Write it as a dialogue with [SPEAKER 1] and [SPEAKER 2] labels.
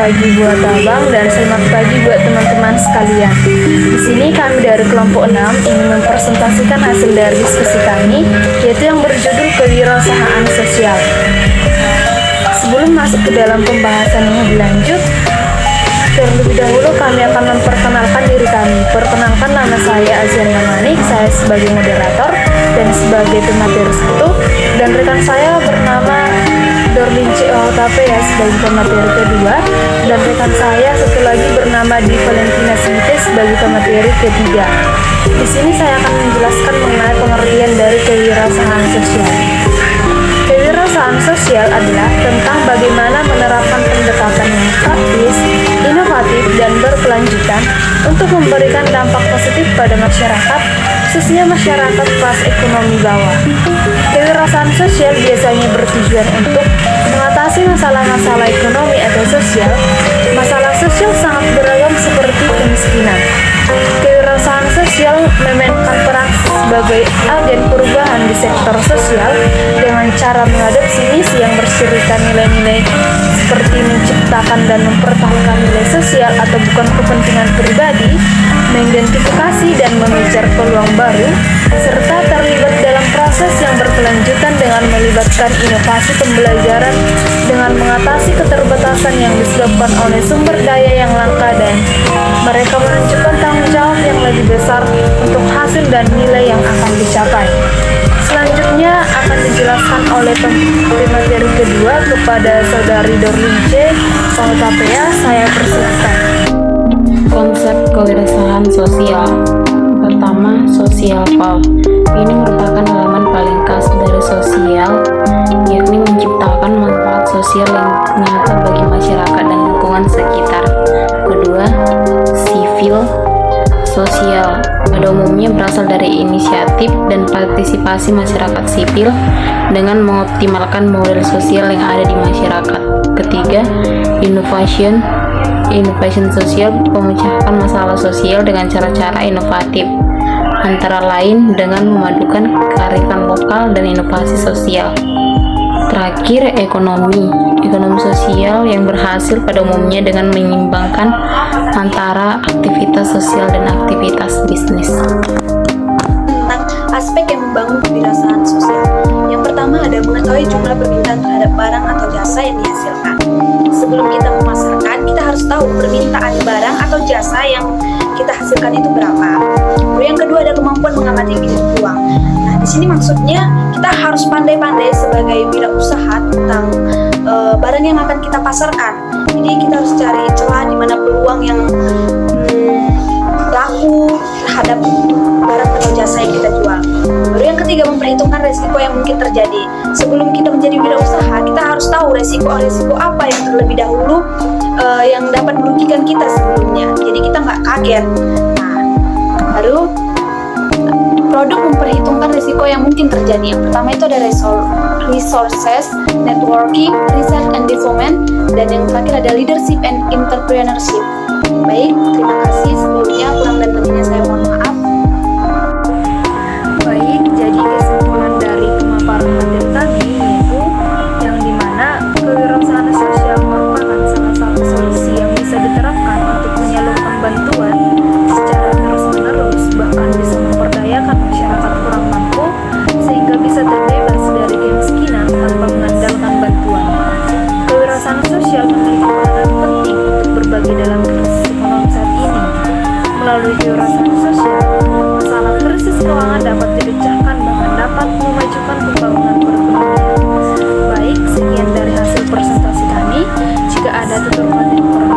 [SPEAKER 1] pagi buat abang dan selamat pagi buat teman-teman sekalian. Di sini kami dari kelompok 6 ingin mempresentasikan hasil dari diskusi kami, yaitu yang berjudul kewirausahaan sosial. Sebelum masuk ke dalam pembahasan yang lebih lanjut, terlebih dahulu kami akan memperkenalkan diri kami. Perkenalkan, nama saya Azian Mamanik, saya sebagai moderator dan sebagai pemateri 1, dan rekan saya bernama Dorlince Otapea sebagai pemateri kedua, dan rekan saya satu lagi bernama Di Valentina Smith sebagai pemateri ketiga. Di sini saya akan menjelaskan mengenai pengertian dari kewirausahaan sosial. Kewirausahaan sosial adalah tentang bagaimana menerapkan pendekatan yang praktis, inovatif, dan berkelanjutan untuk memberikan dampak positif pada masyarakat, khususnya masyarakat kelas ekonomi bawah. Kewirausahaan sosial biasanya bertujuan untuk mengatasi masalah-masalah ekonomi atau sosial. Masalah sosial sangat beragam seperti kemiskinan. Kewirausahaan sosial memainkan peran sebagai agen perubahan di sektor sosial dengan cara mengadopsi misi yang bersirikan nilai-nilai seperti menciptakan dan mempertahankan nilai sosial atau bukan kepentingan pribadi, mengidentifikasi dan mengejar peluang baru, serta terlibat dalam proses yang berkelanjutan dengan melibatkan inovasi pembelajaran dengan mengatasi keterbatasan yang disebabkan oleh sumber daya yang langka, dan mereka menunjukkan tanggung jawab yang lebih besar untuk hasil dan nilai yang akan dicapai. Selanjutnya akan dijelaskan oleh pemateri kedua kepada Saudari Dorlince Otapea. Saya persilakan.
[SPEAKER 2] Konsep kewirausahaan sosial. Pertama, social pulse. Ini merupakan elemen paling khas dari sosial, yakni menciptakan manfaat sosial yang nyata bagi masyarakat dan lingkungan sekitar. Kedua, civil sosial. Pada umumnya berasal dari inisiatif dan partisipasi masyarakat sipil dengan mengoptimalkan model sosial yang ada di masyarakat. Ketiga, innovation sosial, memecahkan masalah sosial dengan cara-cara inovatif, antara lain dengan memadukan kearifan lokal dan inovasi sosial. Terakhir, ekonomi sosial yang berhasil pada umumnya dengan menyeimbangkan antara aktivitas sosial dan aktivitas bisnis.
[SPEAKER 3] Tentang aspek yang membangun kewirausahaan sosial. Yang pertama ada mengetahui jumlah permintaan terhadap barang atau jasa yang dihasilkan. Sebelum kita memasarkan, kita harus tahu permintaan barang atau jasa yang kita hasilkan itu berapa. Lalu yang kedua ada kemampuan mengamati bibit peluang. Nah, di sini maksudnya kita harus pandai-pandai sebagai wirausaha tentang barang yang akan kita pasarkan. Jadi kita harus cari celah di mana peluang yang laku terhadap barang atau jasa yang kita jual. Lalu yang ketiga, memperhitungkan resiko yang mungkin terjadi. Sebelum kita menjadi wirausaha, kita harus tahu resiko apa yang terlebih dahulu yang dapat merugikan kita sebelumnya. Jadi kita nggak kaget. Nah, baru produk memperhitungkan risiko yang mungkin terjadi. Yang pertama itu ada resources, networking, research and development, dan yang terakhir ada leadership and entrepreneurship. Baik, terima kasih. Sebelumnya kurang dan lebihnya saya mohon maaf.
[SPEAKER 1] Baik, jadi kesimpulan dari pemaparan materi tadi yaitu yang dimana kewirausahaan sosial merupakan salah satu solusi yang bisa diterapkan untuk menyalurkan bantuan secara terus-menerus, bahkan bisa memperdayakan masyarakat kurang mampu sehingga bisa terbebas dari kemiskinan tanpa mengandalkan bantuan. Kewirausahaan sosial memiliki peranan penting untuk berbagi dalam krisis ekonomi saat ini. Melalui kewirausahaan sosial, masalah krisis keuangan dapat dipecahkan, bahkan dapat memajukan pembangunan perekonomian. Baik, sekian dari hasil presentasi kami. Jika ada tutur kata yang kurang